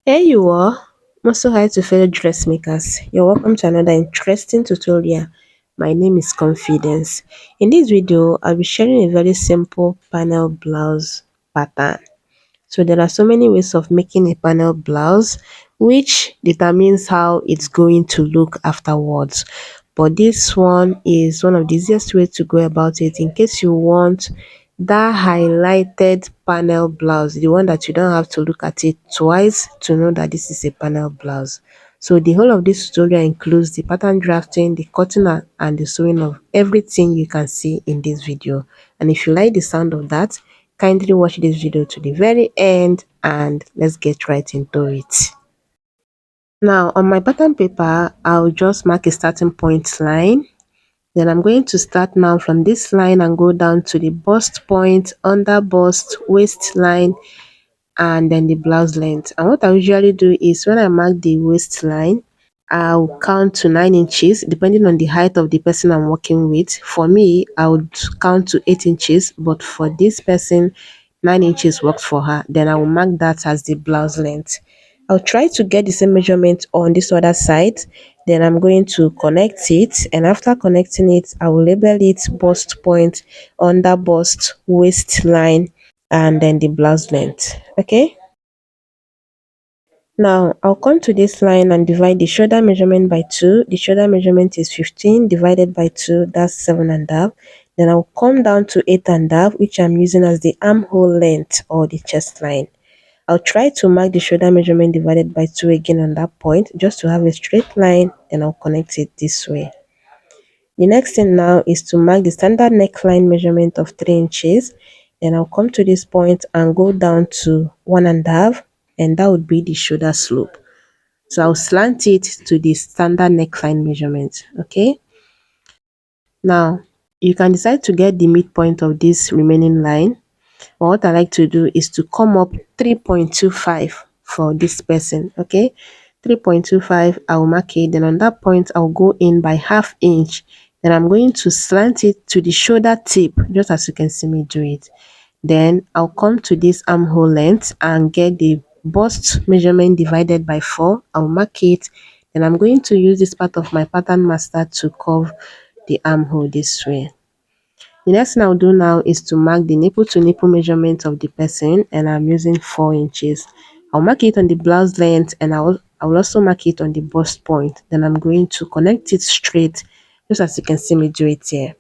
Here you are. Also hi to fellow dressmakers. You're welcome to another interesting tutorial. My name is Confidence. In this video, I'll be sharing a very simple panel blouse pattern. So there are so many ways of making a panel blouse which determines how it's going to look afterwards. But this one is one of the easiest ways to go about it in case you want that highlighted panel blouse, the one that you don't have to look at it twice to know that this is a panel blouse. So the whole of this tutorial includes the pattern drafting, the cutting and the sewing of everything you can see in this video. And if you like the sound of that, kindly watch this video to the very end and let's get right into it. Now on my pattern paper, I'll just mark a starting point line. Then I'm going to start now from this line and go down to the bust point, under bust, waistline, and then the blouse length. And what I usually do is when I mark the waistline, I'll count to 9 inches depending on the height of the person I'm working with. For me, I would count to 8 inches, but for this person, 9 inches works for her. Then I will mark that as the blouse length. I'll try to get the same measurement on this other side. Then I'm going to connect it, and after connecting it, I will label it bust point, under bust, waistline, and then the blouse length. Okay. Now I'll come to this line and divide the shoulder measurement by 2. The shoulder measurement is 15 divided by 2, that's 7.5. Then I'll come down to 8.5, which I'm using as the armhole length or the chest line. I'll try to mark the shoulder measurement divided by 2 again on that point just to have a straight line, and I'll connect it this way. The next thing now is to mark the standard neckline measurement of 3 inches. Then I'll come to this point and go down to 1.5, and that would be the shoulder slope. So I'll slant it to the standard neckline measurement. Okay. Now you can decide to get the midpoint of this remaining line. But what I like to do is to come up 3.25 for this person. Okay. 3.25, I'll mark it. Then on that point, I'll go in by ½ inch. Then I'm going to slant it to the shoulder tip, just as you can see me do it. Then I'll come to this armhole length and get the bust measurement divided by 4. I'll mark it. Then I'm going to use this part of my pattern master to curve the armhole this way. The next thing I'll do now is to mark the nipple to nipple measurement of the person, and I'm using 4 inches. I'll mark it on the blouse length, and I will also mark it on the bust point. Then I'm going to connect it straight, just as you can see me do it here.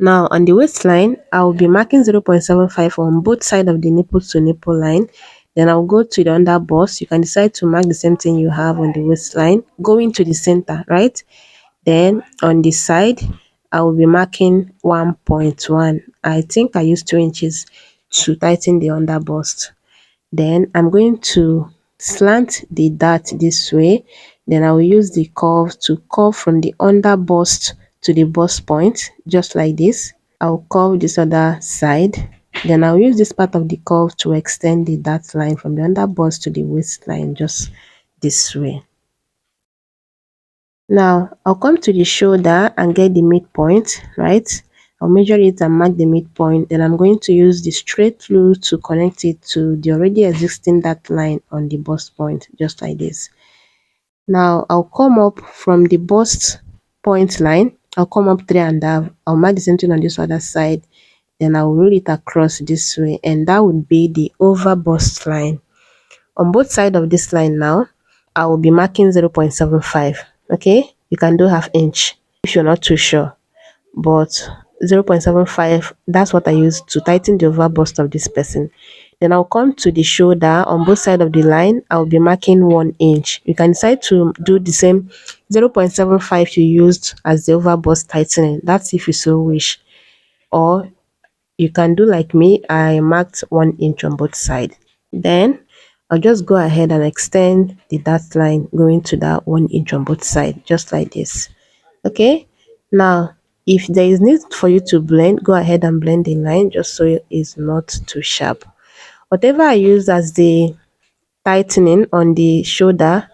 Now on the waistline, I'll be marking 0.75 on both sides of the nipple to nipple line. Then I'll go to the under bust. You can decide to mark the same thing you have on the waistline, going to the center, right? Then on the side, I will be marking 1.1. I think I used 2 inches to tighten the under bust. Then I'm going to slant the dart this way. Then I will use the curve to curve from the under bust to the bust point, just like this. I'll curve this other side. Then I'll use this part of the curve to extend the dart line from the under bust to the waistline, just this way. Now I'll come to the shoulder and get the midpoint, right? I'll measure it and mark the midpoint. Then I'm going to use the straight glue to connect it to the already existing dart line on the bust point, just like this. Now I'll come up from the bust point line. I'll come up 3.5. I'll mark the same thing on this other side. Then I'll roll it across this way, and that would be the over bust line. On both sides of this line now, I will be marking 0.75. Okay, you can do ½ inch if you're not too sure, but 0.75, that's what I use to tighten the over bust of this person. Then I'll come to the shoulder. On both sides of the line, I'll be marking 1 inch. You can decide to do the same 0.75 you used as the over bust tightening. That's if you so wish, or you can do like me. I marked 1 inch on both sides. Then I'll just go ahead and extend the dart line going to that 1 inch on both sides, just like this. Okay. Now if there is need for you to blend, go ahead and blend the line just so it's not too sharp. Whatever I use as the tightening on the shoulder,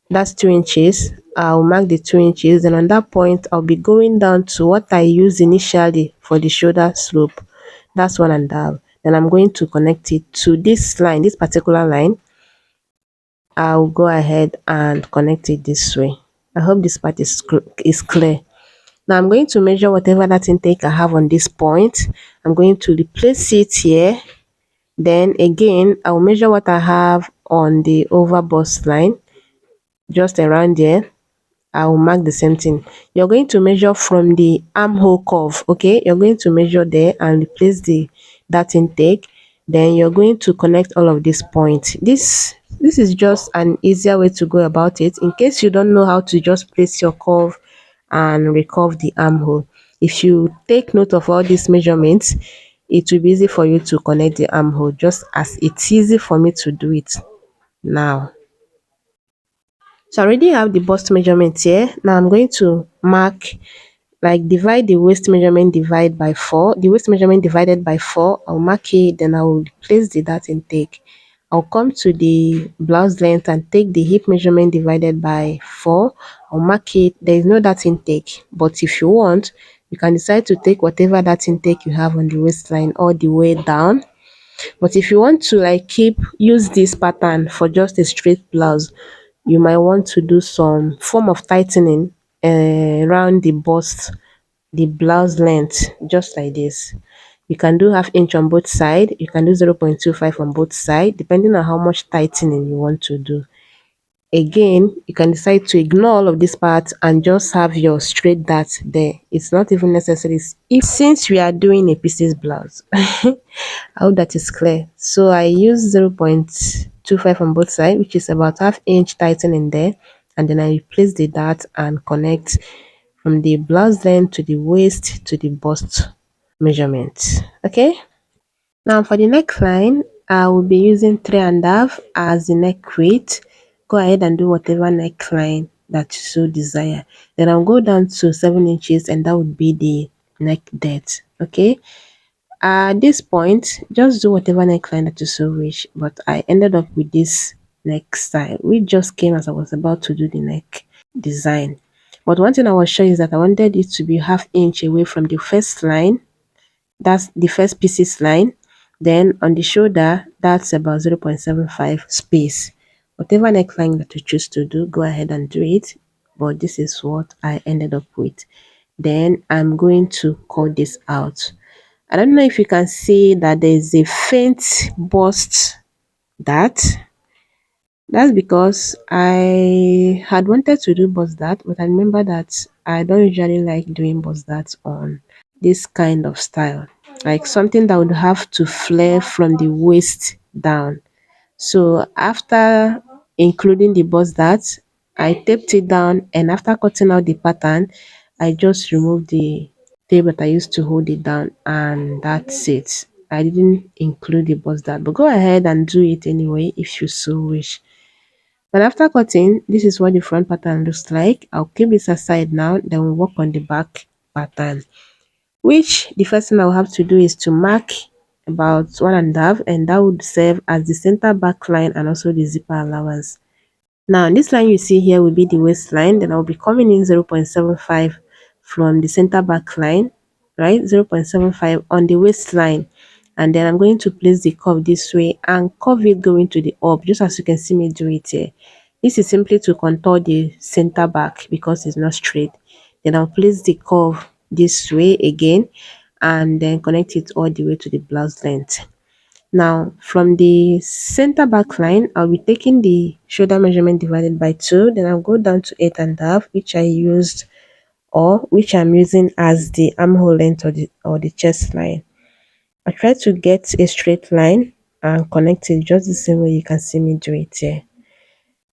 that's 2 inches. I'll mark the 2 inches, and on that point I'll be going down to what I used initially for the shoulder slope, that's 1.5. Then I'm going to connect it to this line, this particular line. I'll go ahead and connect it this way. I hope this part is clear. Now I'm going to measure whatever that intake I have on this point. I'm going to replace it here. Then again, I'll measure what I have on the over bust line, just around there. I will mark the same thing. You're going to measure from the armhole curve, okay? You're going to measure there and replace that intake. Then you're going to connect all of these points. This is just an easier way to go about it in case you don't know how to just place your curve and recurve the armhole. If you take note of all these measurements, it will be easy for you to connect the armhole, just as it's easy for me to do it now. So I already have the bust measurement here. Now I'm going to mark, like divide the waist measurement divide by 4. The waist measurement divided by 4, I'll mark it, then I will place the dart intake. I'll come to the blouse length and take the hip measurement divided by 4. I'll mark it. There is no dart intake, but if you want, you can decide to take whatever dart intake you have on the waistline all the way down. But if you want to like use this pattern for just a straight blouse, you might want to do some form of tightening around the bust, the blouse length, just like this. You can do half inch on both sides. You can do 0.25 on both sides, depending on how much tightening you want to do. Again, you can decide to ignore all of this part and just have your straight dart there. It's not even necessary if since we are doing a pieces blouse. I hope that is clear. So I use 0.25 on both sides, which is about half inch tightening there, and then I replace the dart and connect from the blouse length to the waist to the bust measurement. Okay. Now for the neckline, I will be using 3.5 as the neck width. Go ahead and do whatever neckline that you so desire. Then I'll go down to 7 inches, and that would be the neck depth. Okay. At this point, just do whatever neckline that you so wish. But I ended up with this neck style, which just came as I was about to do the neck design. But one thing I was sure is that I wanted it to be half inch away from the first line, that's the first pieces line. Then on the shoulder, that's about 0.75 space. Whatever neckline that you choose to do, go ahead and do it. But this is what I ended up with. Then I'm going to cut this out. I don't know if you can see that there is a faint bust that. That's because I had wanted to do bust that, but I remember that I don't usually like doing bust that on this kind of style, like something that would have to flare from the waist down. So after including the bust that, I taped it down, and after cutting out the pattern, I just removed the tape that I used to hold it down, and that's it. I didn't include the bust that, but go ahead and do it anyway if you so wish. But after cutting, this is what the front pattern looks like. I'll keep this aside now, then we'll work on the back pattern. Which the first thing I'll have to do is to mark about 1.5, and that would serve as the center back line and also the zipper allowance. Now this line you see here will be the waistline. Then I'll be coming in 0.75 from the center back line, right? 0.75 on the waistline, and then I'm going to place the curve this way and curve it going to the up, just as you can see me do it here. This is simply to contour the center back because it's not straight. Then I'll place the curve this way again, and then connect it all the way to the blouse length. Now from the center back line, I'll be taking the shoulder measurement divided by 2. Then I'll go down to 8.5, which I used, or which I'm using as the armhole length or the chest line. I try to get a straight line and connect it just the same way you can see me do it here.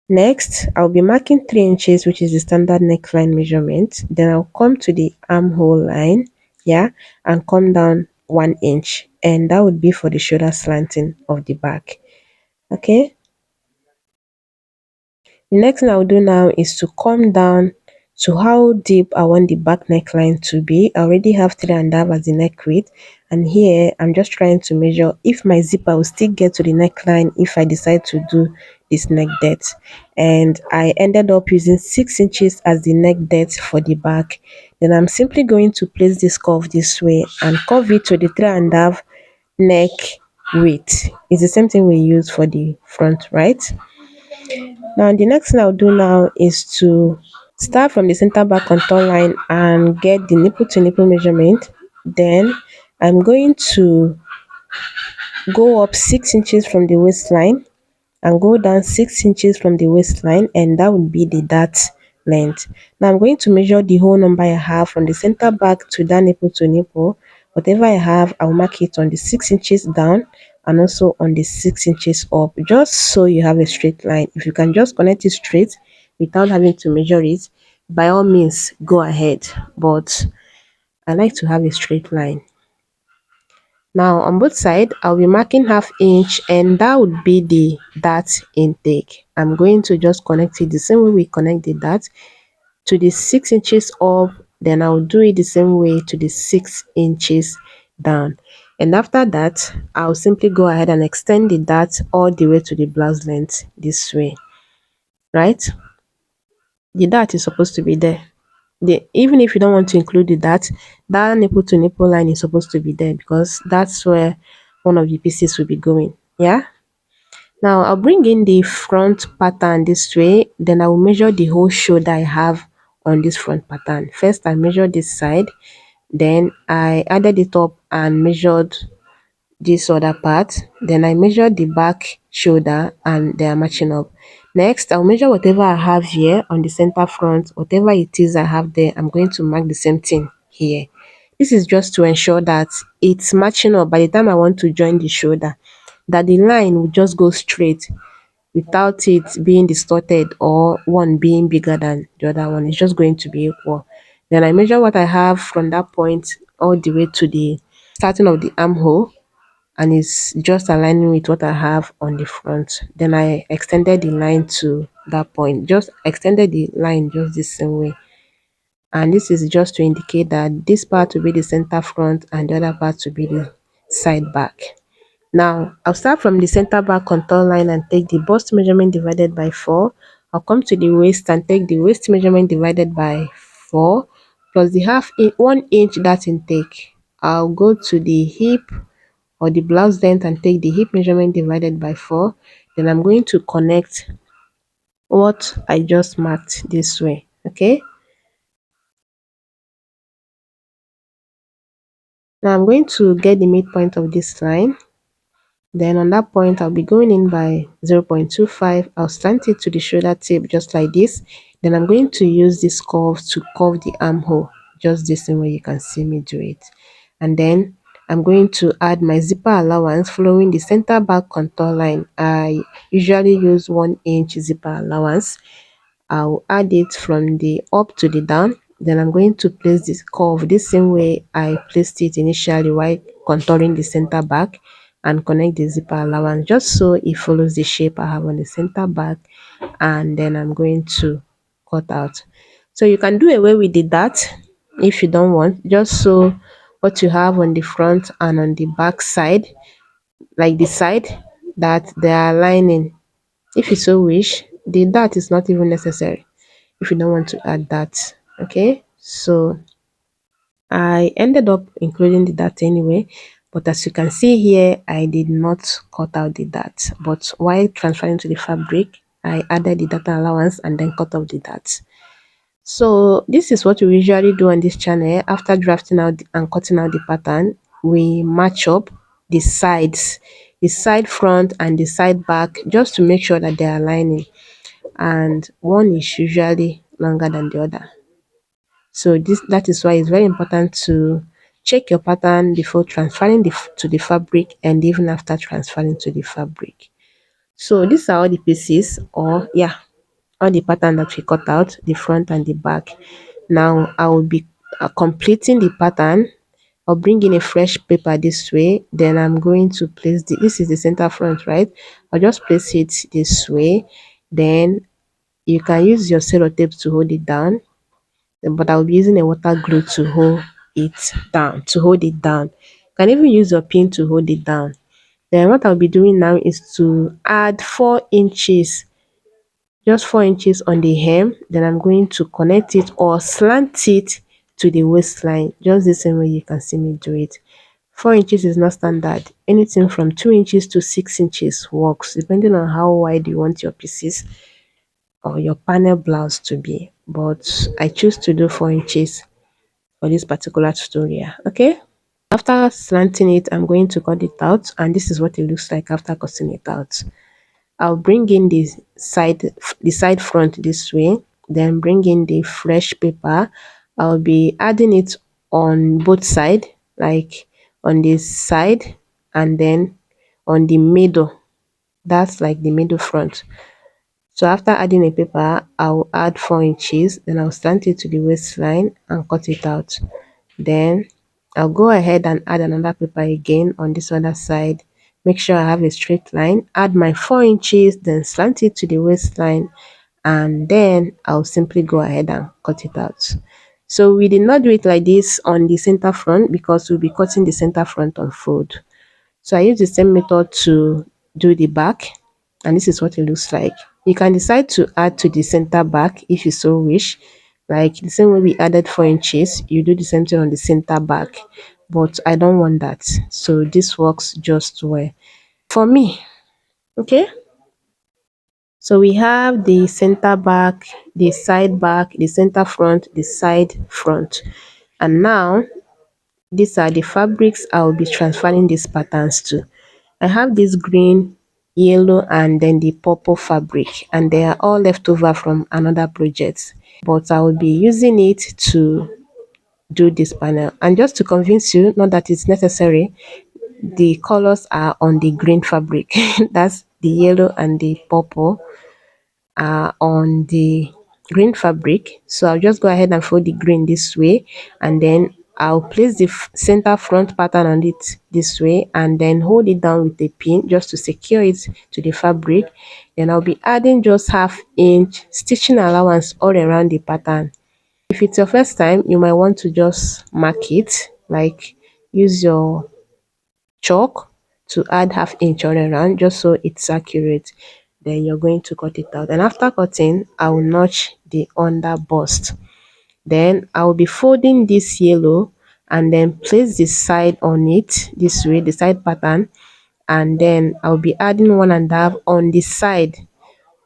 Next, I'll be marking 3 inches, which is the standard neckline measurement. Then I'll come to the armhole line, yeah, and come down 1 inch, and that would be for the shoulder slanting of the back. Okay. The next thing I'll do now is to come down to how deep I want the back neckline to be. I already have 3.5 as the neck width, and here I'm just trying to measure if my zipper will still get to the neckline if I decide to do this neck depth. And I ended up using 6 inches as the neck depth for the back. Then I'm simply going to place this curve this way and curve it to the 3.5 neck width. It's the same thing we use for the front, right? Now the next thing I'll do now is to start from the center back contour line and get the nipple to nipple measurement. Then I'm going to go up 6 inches from the waistline and go down 6 inches from the waistline, and that would be the dart length. Now I'm going to measure the whole number I have from the center back to that nipple to nipple. Whatever I have, I'll mark it on the 6 inches down and also on the 6 inches up, just so you have a straight line. If you can just connect it straight without having to measure it, by all means go ahead, but I like to have a straight line. Now on both sides, I'll be marking half inch, and that would be the dart intake. I'm going to just connect it the same way we connect the dart to the 6 inches up, then I'll do it the same way to the 6 inches down. And after that, I'll simply go ahead and extend the dart all the way to the blouse length this way, right? The dart is supposed to be there. Even if you don't want to include the dart, that nipple to nipple line is supposed to be there because that's where one of the pieces will be going. Yeah. Now I'll bring in the front pattern this way, then I will measure the whole shoulder I have on this front pattern. First I measured this side, then I added it up and measured this other part, then I measured the back shoulder and they are matching up. Next I'll measure whatever I have here on the center front, whatever it is I have there, I'm going to mark the same thing here. This is just to ensure that it's matching up by the time I want to join the shoulder, that the line will just go straight without it being distorted or one being bigger than the other one. It's just going to be equal. Then I measure what I have from that point all the way to the starting of the armhole, and it's just aligning with what I have on the front. Then I extended the line to that point, just extended the line just the same way. And this is just to indicate that this part will be the center front and the other part will be the side back. Now, I'll start from the center back contour line and take the bust measurement divided by 4. I'll come to the waist and take the waist measurement divided by 4 plus the 1 inch dart intake. I'll go to the hip or the blouse length and take the hip measurement divided by 4. Then I'm going to connect what I just marked this way. Okay. Now I'm going to get the midpoint of this line. Then on that point, I'll be going in by 0.25. I'll slant it to the shoulder tip just like this. Then I'm going to use this curve to curve the armhole, just the same way you can see me do it. And then I'm going to add my zipper allowance following the center back contour line. I usually use 1 inch zipper allowance. I'll add it from the up to the down. Then I'm going to place this curve the same way I placed it initially while contouring the center back, and connect the zipper allowance just so it follows the shape I have on the center back. And then I'm going to cut out. So you can do away with the dart if you don't want, just so what you have on the front and on the back side, like the side, that they are aligning. If you so wish, the dart is not even necessary if you don't want to add that. Okay, so I ended up including the dart anyway, but as you can see here, I did not cut out the dart, but while transferring to the fabric, I added the data allowance and then cut off the dart. So this is what we usually do on this channel. After drafting out and cutting out the pattern, we match up the sides, the side front and the side back, just to make sure that they are aligning, and one is usually longer than the other. So that is why it's very important to check your pattern before transferring to the fabric, and even after transferring to the fabric. So these are all the pieces, or yeah, all the pattern that we cut out, the front and the back. Now I will be completing the pattern. I'll bring in a fresh paper this way. Then I'm going to place this is the center front, right? I'll just place it this way. Then you can use your sellotape to hold it down, but I'll be using a water glue to hold it down, You can even use your pin to hold it down. Then what I'll be doing now is to add 4 inches, just 4 inches on the hem. Then I'm going to connect it or slant it to the waistline, just the same way you can see me do it. 4 inches is not standard. Anything from 2 inches to 6 inches works, depending on how wide you want your pieces or your panel blouse to be. But I choose to do 4 inches for this particular tutorial. Okay. After slanting it, I'm going to cut it out, and this is what it looks like after cutting it out. I'll bring in the side front this way, then bring in the fresh paper. I'll be adding it on both side, like on this side and then on the middle. That's like the middle front. So after adding a paper, I'll add 4 inches, then I'll slant it to the waistline and cut it out. Then I'll go ahead and add another paper again on this other side. Make sure I have a straight line. Add my 4 inches, then slant it to the waistline, and then I'll simply go ahead and cut it out. So we did not do it like this on the center front because we'll be cutting the center front on fold. So I use the same method to do the back, and this is what it looks like. You can decide to add to the center back if you so wish. Like the same way we added 4 inches, you do the same thing on the center back. But I don't want that. So this works just well for me. Okay. So we have the center back, the center front, the side front. And now these are the fabrics I will be transferring these patterns to. I have this green, yellow, and then the purple fabric, and they are all left over from another project. But I will be using it to do this panel. And just to convince you, not that it's necessary, the colors are on the green fabric. That's the yellow and the purple are on the green fabric. So I'll just go ahead and fold the green this way, and then I'll place the center front pattern on it this way, and then hold it down with a pin just to secure it to the fabric. Then I'll be adding just ½ inch stitching allowance all around the pattern. If it's your first time, you might want to just mark it, like use your chalk to add ½ inch all around just so it's accurate. Then you're going to cut it out, and after cutting, I will notch the under bust. Then I will be folding this yellow and then place the side on it this way, the side pattern, and then I'll be adding 1.5 on the side,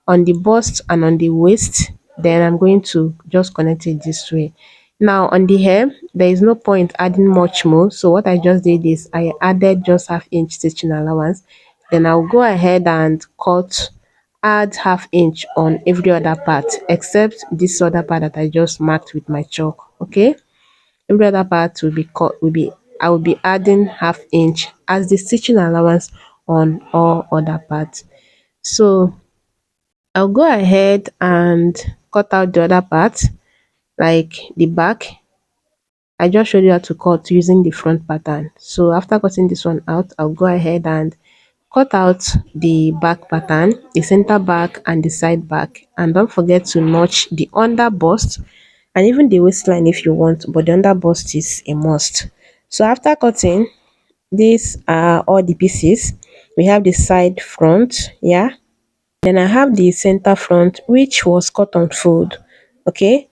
on the bust and on the waist. Then I'm going to just connect it this way. Now on the hair, there is no point adding much more, so what I just did is I added just ½ inch stitching allowance. Then I'll go ahead and add ½ inch on every other part except this other part that I just marked with my chalk. Okay, every other part will be cut, I will be adding ½ inch as the stitching allowance on all other parts. So I'll go ahead and cut out the other part, like the back. I just showed you how to cut using the front pattern. So after cutting this one out, I'll go ahead and cut out the back pattern, the center back and the side back. And don't forget to notch the under bust and even the waistline if you want, but the under bust is a must. So after cutting, these are all the pieces. We have the side front, yeah. Then I have the center front, which was cut on fold. Okay,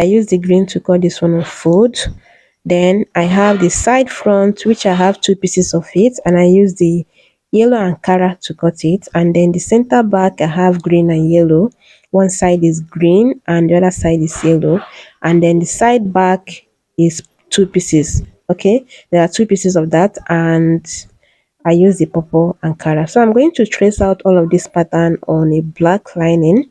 I used the green to cut this one on fold. Then I have the side front, which I have 2 pieces of it, and I use the yellow Ankara to cut it. And then the center back, I have green and yellow. One side is green and the other side is yellow. And then the side back is 2 pieces. Okay, there are 2 pieces of that, and I use the purple Ankara. So I'm going to trace out all of this pattern on a black lining.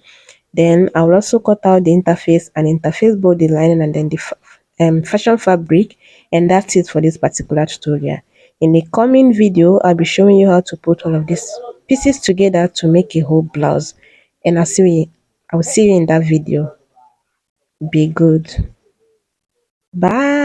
Then I will also cut out the interface and interface both the lining and then the fashion fabric, and that's it for this particular tutorial. In the coming video, I'll be showing you how to put all of these pieces together to make a whole blouse, and I will see you in that video. Be good. Bye.